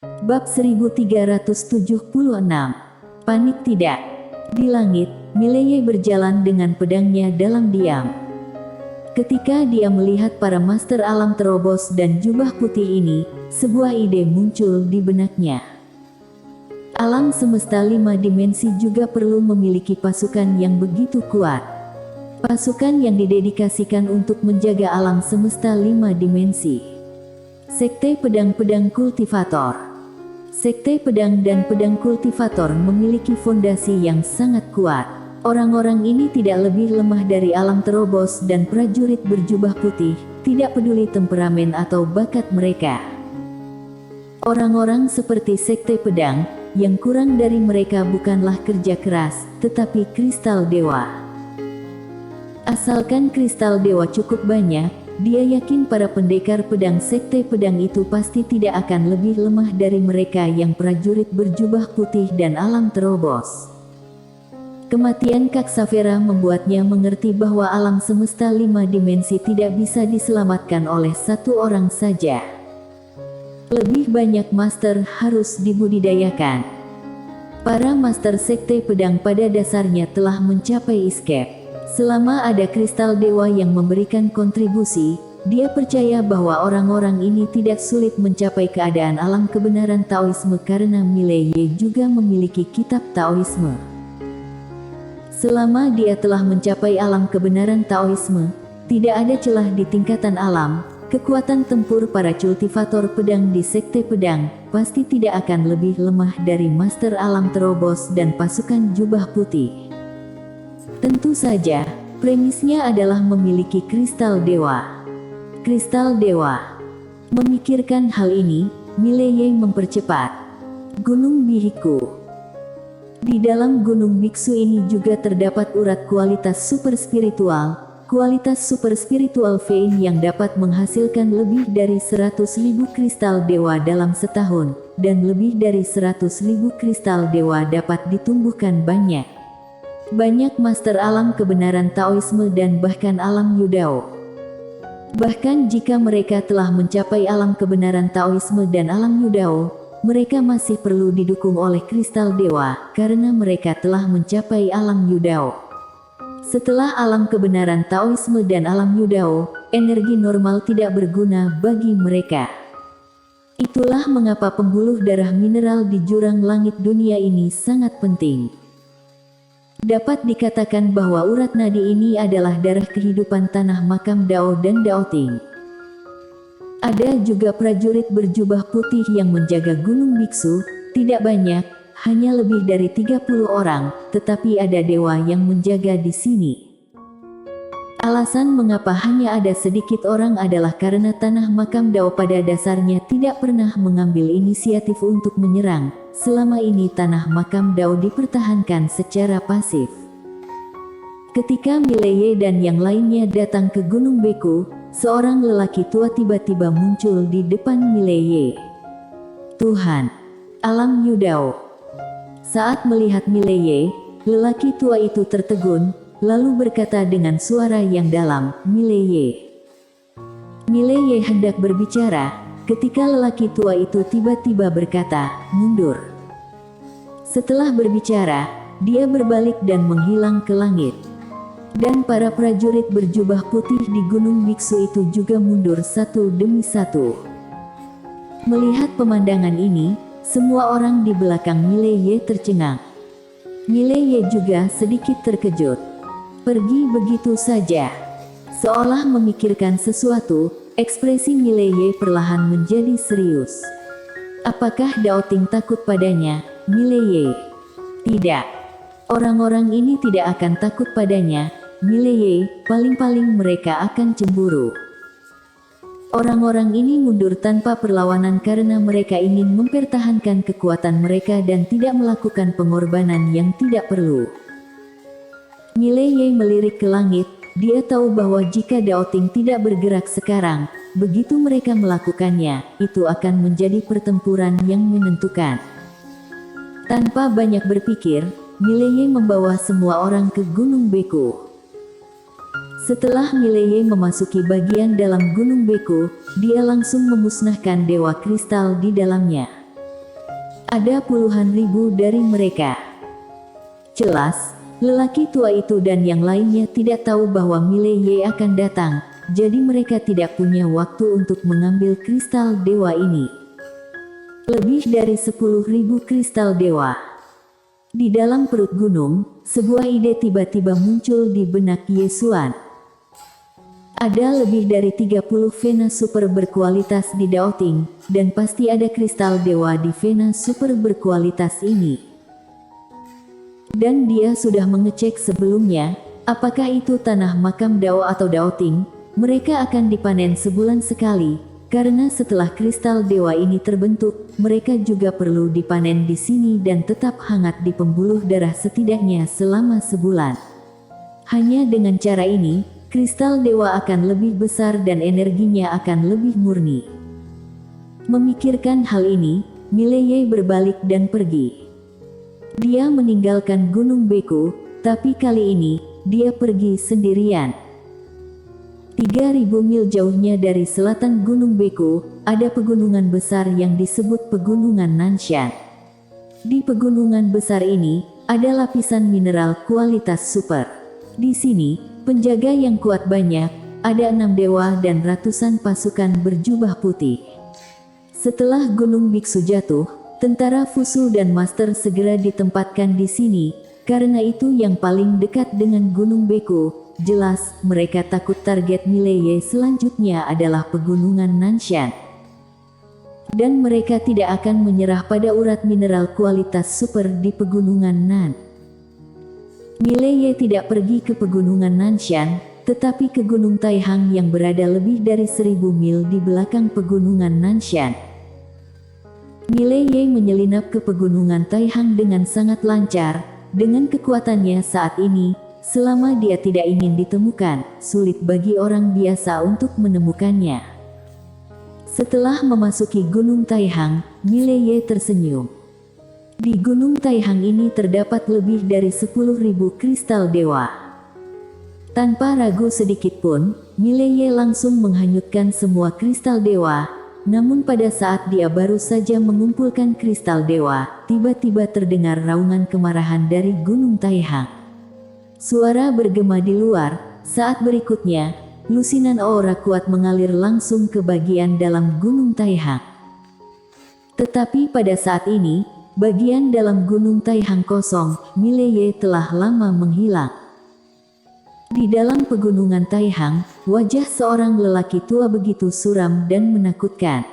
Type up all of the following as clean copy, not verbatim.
Bab 1376. Panik tidak. Di langit, Mileye berjalan dengan pedangnya dalam diam. Ketika dia melihat para master alam terobos dan jubah putih ini, sebuah ide muncul di benaknya. Alam semesta 5 dimensi juga perlu memiliki pasukan yang begitu kuat. Pasukan yang didedikasikan untuk menjaga alam semesta 5 dimensi. Sekte Pedang-Pedang Kultivator. Sekte Pedang dan Pedang Kultivator memiliki fondasi yang sangat kuat. Orang-orang ini tidak lebih lemah dari alam terobos dan prajurit berjubah putih, tidak peduli temperamen atau bakat mereka. Orang-orang seperti Sekte Pedang, yang kurang dari mereka bukanlah kerja keras, tetapi kristal dewa. Asalkan kristal dewa cukup banyak, dia yakin para pendekar pedang Sekte Pedang itu pasti tidak akan lebih lemah dari mereka yang prajurit berjubah putih dan alam terobos. Kematian Kaksavera membuatnya mengerti bahwa alam semesta 5 dimensi tidak bisa diselamatkan oleh satu orang saja. Lebih banyak master harus dibudidayakan. Para master Sekte Pedang pada dasarnya telah mencapai escape. Selama ada kristal dewa yang memberikan kontribusi, dia percaya bahwa orang-orang ini tidak sulit mencapai keadaan alam kebenaran Taoisme karena Mileye juga memiliki kitab Taoisme. Selama dia telah mencapai alam kebenaran Taoisme, tidak ada celah di tingkatan alam. Kekuatan tempur para kultivator pedang di Sekte Pedang pasti tidak akan lebih lemah dari master alam terobos dan pasukan jubah putih. Tentu saja, premisnya adalah memiliki kristal dewa. Kristal dewa. Memikirkan hal ini, Mileye mempercepat. Gunung Bihiku. Di dalam Gunung Biksu ini juga terdapat urat kualitas super spiritual. Kualitas super spiritual vein yang dapat menghasilkan lebih dari 100.000 kristal dewa dalam setahun, dan lebih dari 100.000 kristal dewa dapat ditumbuhkan banyak. Banyak master alam kebenaran Taoisme dan bahkan alam Yudao. Bahkan jika mereka telah mencapai alam kebenaran Taoisme dan alam Yudao, mereka masih perlu didukung oleh kristal dewa, karena mereka telah mencapai alam Yudao. Setelah alam kebenaran Taoisme dan alam Yudao, energi normal tidak berguna bagi mereka. Itulah mengapa pembuluh darah mineral di jurang langit dunia ini sangat penting. Dapat dikatakan bahwa urat nadi ini adalah darah kehidupan tanah makam Dao dan Daoting. Ada juga prajurit berjubah putih yang menjaga Gunung Biksu, tidak banyak, hanya lebih dari 30 orang, tetapi ada dewa yang menjaga di sini. Alasan mengapa hanya ada sedikit orang adalah karena tanah makam Dao pada dasarnya tidak pernah mengambil inisiatif untuk menyerang. Selama ini tanah makam Dao dipertahankan secara pasif. Ketika Mileye dan yang lainnya datang ke Gunung Beku, seorang lelaki tua tiba-tiba muncul di depan Mileye. Tuhan, alam Yudao. Saat melihat Mileye, lelaki tua itu tertegun, lalu berkata dengan suara yang dalam, Mileye. Mileye hendak berbicara, ketika lelaki tua itu tiba-tiba berkata, mundur. Setelah berbicara, dia berbalik dan menghilang ke langit. Dan para prajurit berjubah putih di Gunung Biksu itu juga mundur satu demi satu. Melihat pemandangan ini, semua orang di belakang Mileye tercengang. Mileye juga sedikit terkejut. Pergi begitu saja. Seolah memikirkan sesuatu, ekspresi Mileye perlahan menjadi serius. Apakah Daoting takut padanya, Mileye? Tidak. Orang-orang ini tidak akan takut padanya, Mileye, paling-paling mereka akan cemburu. Orang-orang ini mundur tanpa perlawanan karena mereka ingin mempertahankan kekuatan mereka dan tidak melakukan pengorbanan yang tidak perlu. Mileye melirik ke langit, dia tahu bahwa jika Daoting tidak bergerak sekarang, begitu mereka melakukannya, itu akan menjadi pertempuran yang menentukan. Tanpa banyak berpikir, Mileye membawa semua orang ke Gunung Beku. Setelah Mileye memasuki bagian dalam Gunung Beku, dia langsung memusnahkan dewa kristal di dalamnya. Ada puluhan ribu dari mereka. Jelas, lelaki tua itu dan yang lainnya tidak tahu bahwa Mileye akan datang, jadi mereka tidak punya waktu untuk mengambil kristal dewa ini. Lebih dari 10.000 kristal dewa. Di dalam perut gunung, sebuah ide tiba-tiba muncul di benak Yesuan. Ada lebih dari 30 vena super berkualitas di Daoting, dan pasti ada kristal dewa di vena super berkualitas ini. Dan dia sudah mengecek sebelumnya, apakah itu tanah makam Dao atau Daoting. Mereka akan dipanen sebulan sekali, karena setelah kristal dewa ini terbentuk, mereka juga perlu dipanen di sini dan tetap hangat di pembuluh darah setidaknya selama sebulan. Hanya dengan cara ini, kristal dewa akan lebih besar dan energinya akan lebih murni. Memikirkan hal ini, Mileye berbalik dan pergi. Dia meninggalkan Gunung Beku, tapi kali ini, dia pergi sendirian. 3.000 mil jauhnya dari selatan Gunung Beku, ada pegunungan besar yang disebut Pegunungan Nanshan. Di pegunungan besar ini, ada lapisan mineral kualitas super. Di sini, penjaga yang kuat banyak, ada 6 dewa dan ratusan pasukan berjubah putih. Setelah Gunung Biksu jatuh, tentara Fusu dan Master segera ditempatkan di sini, karena itu yang paling dekat dengan Gunung Beku. Jelas, mereka takut target Mileye selanjutnya adalah Pegunungan Nanshan. Dan mereka tidak akan menyerah pada urat mineral kualitas super di Pegunungan Nan. Mileye tidak pergi ke Pegunungan Nanshan, tetapi ke Gunung Taihang yang berada lebih dari 1.000 mil di belakang Pegunungan Nanshan. Mileye menyelinap ke Pegunungan Taihang dengan sangat lancar, dengan kekuatannya saat ini, selama dia tidak ingin ditemukan, sulit bagi orang biasa untuk menemukannya. Setelah memasuki Gunung Taihang, Mileye tersenyum. Di Gunung Taihang ini terdapat lebih dari 10.000 kristal dewa. Tanpa ragu sedikit pun, Mileye langsung menghanyutkan semua kristal dewa. Namun pada saat dia baru saja mengumpulkan kristal dewa, tiba-tiba terdengar raungan kemarahan dari Gunung Taihang. Suara bergema di luar. Saat berikutnya, lusinan aura kuat mengalir langsung ke bagian dalam Gunung Taihang. Tetapi pada saat ini, bagian dalam Gunung Taihang kosong. Mileye telah lama menghilang. Di dalam Pegunungan Taihang, wajah seorang lelaki tua begitu suram dan menakutkan.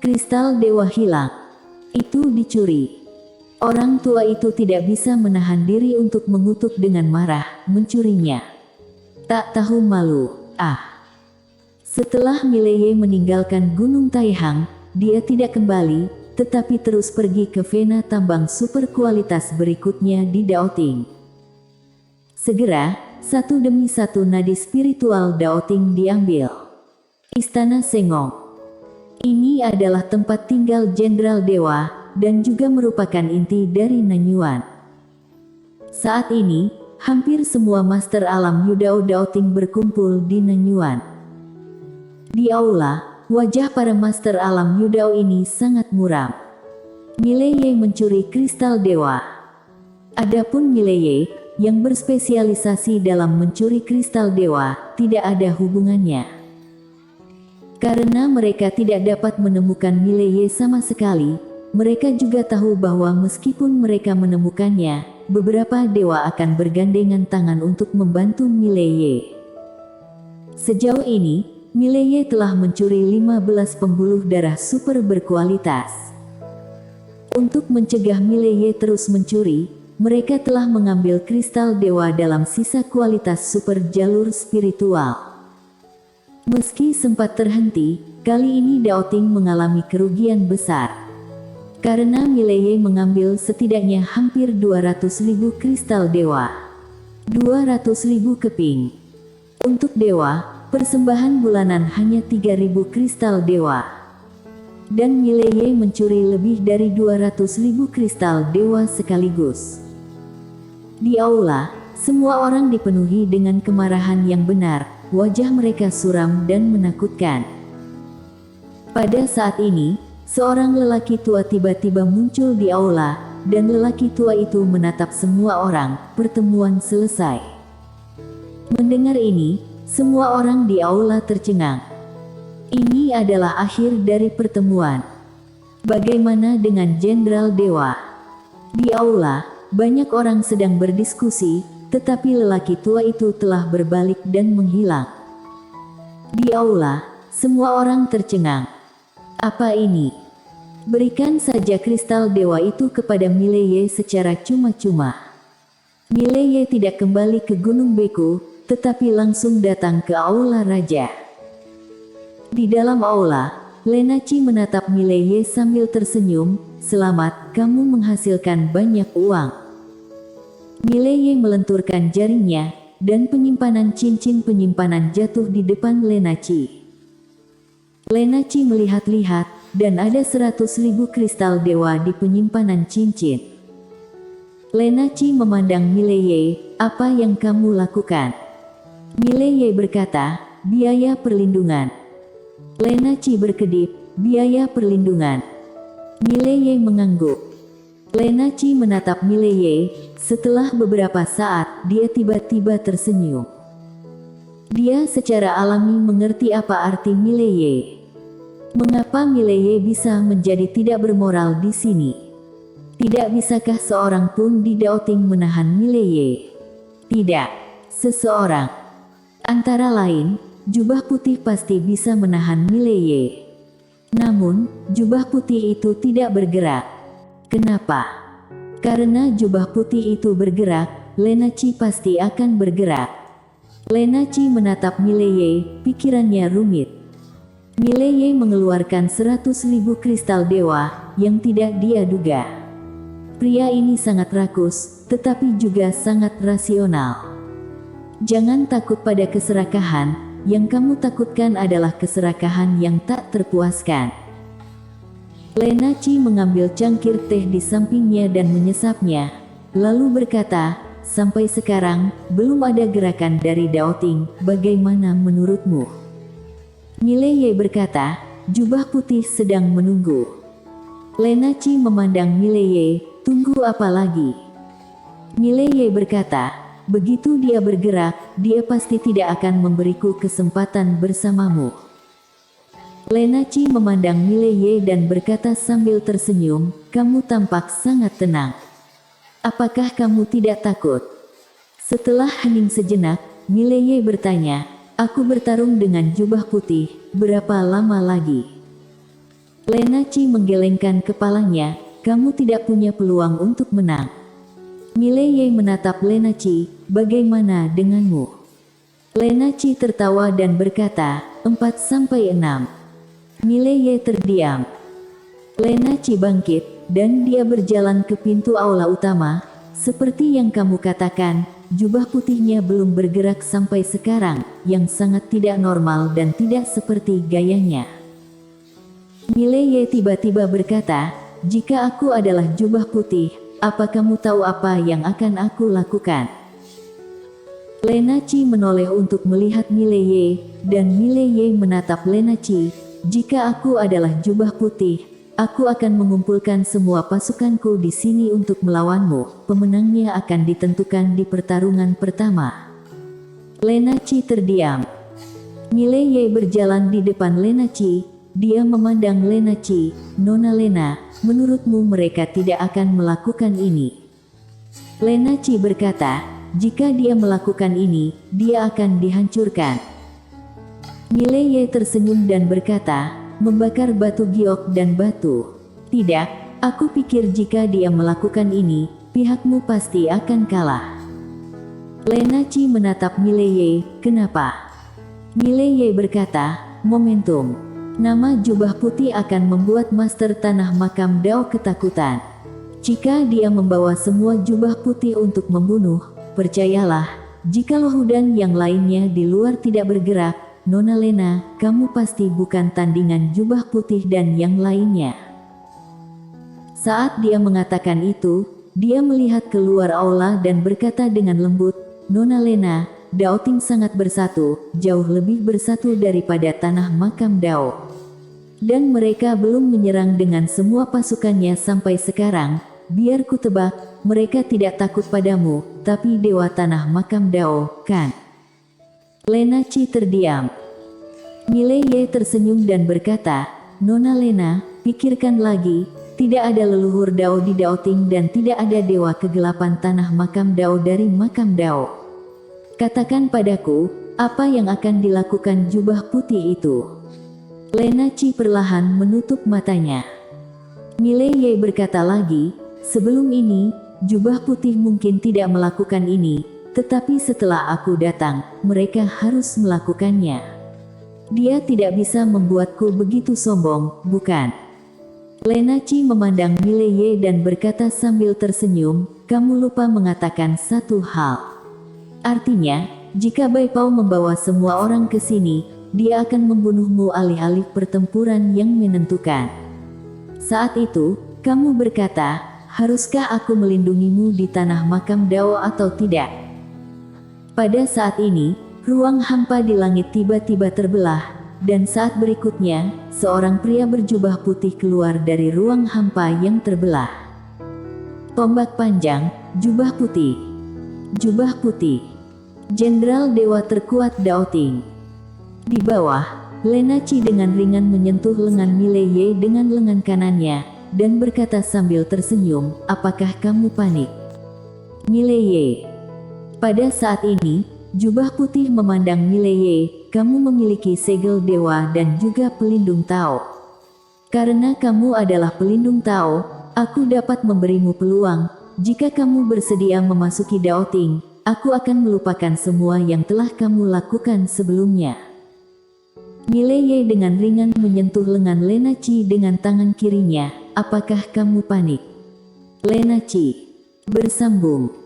Kristal dewa hilang. Itu dicuri. Orang tua itu tidak bisa menahan diri untuk mengutuk dengan marah, mencurinya. Tak tahu malu, Setelah Mileye meninggalkan Gunung Taihang, dia tidak kembali, tetapi terus pergi ke vena tambang super kualitas berikutnya di Daoting. Segera, satu demi satu nadi spiritual Daoting diambil. Istana Sengong. Ini adalah tempat tinggal Jenderal Dewa, dan juga merupakan inti dari Nanyuan. Saat ini, hampir semua Master Alam Yudao Daoting berkumpul di Nanyuan. Di aula, wajah para Master Alam Yudao ini sangat muram. Mileye mencuri kristal dewa. Adapun Mileye, yang berspesialisasi dalam mencuri kristal dewa, tidak ada hubungannya. Karena mereka tidak dapat menemukan Mileye sama sekali, mereka juga tahu bahwa meskipun mereka menemukannya, beberapa dewa akan bergandengan tangan untuk membantu Mileye. Sejauh ini, Mileye telah mencuri 15 pembuluh darah super berkualitas. Untuk mencegah Mileye terus mencuri, mereka telah mengambil kristal dewa dalam sisa kualitas super jalur spiritual. Meski sempat terhenti, kali ini Daoting mengalami kerugian besar. Karena Mileye mengambil setidaknya hampir 200.000 kristal dewa. 200.000 keping. Untuk dewa, persembahan bulanan hanya 3.000 kristal dewa. Dan Mileye mencuri lebih dari 200.000 kristal dewa sekaligus. Di aula, semua orang dipenuhi dengan kemarahan yang benar, wajah mereka suram dan menakutkan. Pada saat ini, Seorang lelaki tua tiba-tiba muncul di aula, dan lelaki tua itu menatap semua orang. Pertemuan selesai. Mendengar ini, semua orang di aula tercengang. Ini adalah akhir dari pertemuan. Bagaimana dengan Jenderal Dewa? Di aula, banyak orang sedang berdiskusi, tetapi lelaki tua itu telah berbalik dan menghilang. Di aula, semua orang tercengang. Apa ini? Berikan saja kristal dewa itu kepada Mileye secara cuma-cuma. Mileye tidak kembali ke Gunung Beku, tetapi langsung datang ke aula raja. Di dalam aula, Lenaci menatap Mileye sambil tersenyum. Selamat, kamu menghasilkan banyak uang. Mileye melenturkan jaringnya, dan penyimpanan cincin penyimpanan jatuh di depan Lenaci. Lenaci melihat-lihat, dan ada 100.000 kristal dewa di penyimpanan cincin. Lenaci memandang Mileye, apa yang kamu lakukan? Mileye berkata, biaya perlindungan. Lenaci berkedip, biaya perlindungan. Mileye mengangguk. Lenaci menatap Mileye. Setelah beberapa saat, dia tiba-tiba tersenyum. Dia secara alami mengerti apa arti Mileye. Mengapa Mileye bisa menjadi tidak bermoral di sini? Tidak bisakah seorang pun di Daoting menahan Mileye? Tidak. Seseorang. Antara lain, jubah putih pasti bisa menahan Mileye. Namun, jubah putih itu tidak bergerak. Kenapa? Karena jubah putih itu bergerak, Lenaci pasti akan bergerak. Lenaci menatap Mileye, pikirannya rumit. Mileye mengeluarkan 100.000 kristal dewa, yang tidak dia duga. Pria ini sangat rakus, tetapi juga sangat rasional. Jangan takut pada keserakahan, yang kamu takutkan adalah keserakahan yang tak terpuaskan. Lenaci mengambil cangkir teh di sampingnya dan menyesapnya, lalu berkata, sampai sekarang, belum ada gerakan dari Daoting, bagaimana menurutmu? Mileye berkata, jubah putih sedang menunggu. Lenaci memandang Mileye, tunggu apa lagi? Mileye berkata, begitu dia bergerak, dia pasti tidak akan memberiku kesempatan bersamamu. Lenaci memandang Mileye dan berkata sambil tersenyum, kamu tampak sangat tenang. Apakah kamu tidak takut? Setelah hening sejenak, Mileye bertanya, aku bertarung dengan jubah putih, berapa lama lagi? Lenaci menggelengkan kepalanya, kamu tidak punya peluang untuk menang. Mileye menatap Lenaci, bagaimana denganmu? Lenaci tertawa dan berkata, 4-6. Mileye terdiam. Lenaci bangkit, dan dia berjalan ke pintu aula utama. Seperti yang kamu katakan, jubah putihnya belum bergerak sampai sekarang, yang sangat tidak normal dan tidak seperti gayanya. Mileye tiba-tiba berkata, jika aku adalah jubah putih, apa kamu tahu apa yang akan aku lakukan? Lenaci menoleh untuk melihat Mileye, dan Mileye menatap Lenaci. Jika aku adalah jubah putih, aku akan mengumpulkan semua pasukanku di sini untuk melawanmu. Pemenangnya akan ditentukan di pertarungan pertama. Lenaci terdiam. Mileye berjalan di depan Lenaci. Dia memandang Lenaci, Nona Lena, menurutmu mereka tidak akan melakukan ini? Lenaci berkata, jika dia melakukan ini, dia akan dihancurkan. Mileye tersenyum dan berkata, membakar batu giok dan batu. Tidak, aku pikir jika dia melakukan ini, pihakmu pasti akan kalah. Lenaci menatap Mileye, kenapa? Mileye berkata, momentum. Nama jubah putih akan membuat Master Tanah Makam Dao ketakutan. Jika dia membawa semua jubah putih untuk membunuh, percayalah, jika Lohudan yang lainnya di luar tidak bergerak, Nona Lena, kamu pasti bukan tandingan jubah putih dan yang lainnya. Saat dia mengatakan itu, dia melihat keluar aula dan berkata dengan lembut, Nona Lena, Daoting sangat bersatu, jauh lebih bersatu daripada Tanah Makam Dao. Dan mereka belum menyerang dengan semua pasukannya sampai sekarang. Biar ku tebak, mereka tidak takut padamu, tapi Dewa Tanah Makam Dao, kan? Lena Chi terdiam. Milei Ye tersenyum dan berkata, Nona Lena, pikirkan lagi, tidak ada leluhur Dao di Daoting dan tidak ada Dewa Kegelapan Tanah Makam Dao dari Makam Dao. Katakan padaku, apa yang akan dilakukan jubah putih itu? Lena Chi perlahan menutup matanya. Milei Ye berkata lagi, sebelum ini, jubah putih mungkin tidak melakukan ini, tetapi setelah aku datang, mereka harus melakukannya. Dia tidak bisa membuatku begitu sombong, bukan? Lena Chi memandang Milei Ye dan berkata sambil tersenyum, kamu lupa mengatakan satu hal. Artinya, jika Bai Pao membawa semua orang ke sini, dia akan membunuhmu alih-alih pertempuran yang menentukan. Saat itu, kamu berkata, haruskah aku melindungimu di tanah makam Dao atau tidak? Pada saat ini, ruang hampa di langit tiba-tiba terbelah, dan saat berikutnya, seorang pria berjubah putih keluar dari ruang hampa yang terbelah. Tombak panjang, jubah putih. Jubah putih. Jenderal Dewa terkuat Daoting. Di bawah, Lena Chi dengan ringan menyentuh lengan Milei Ye dengan lengan kanannya, dan berkata sambil tersenyum, apakah kamu panik? Milei Ye. Pada saat ini, jubah putih memandang Milei Ye, kamu memiliki segel dewa dan juga pelindung Tao. Karena kamu adalah pelindung Tao, aku dapat memberimu peluang, jika kamu bersedia memasuki Daoting, aku akan melupakan semua yang telah kamu lakukan sebelumnya. Milei Ye dengan ringan menyentuh lengan Lena Chi dengan tangan kirinya, apakah kamu panik? Lena Chi bersambung.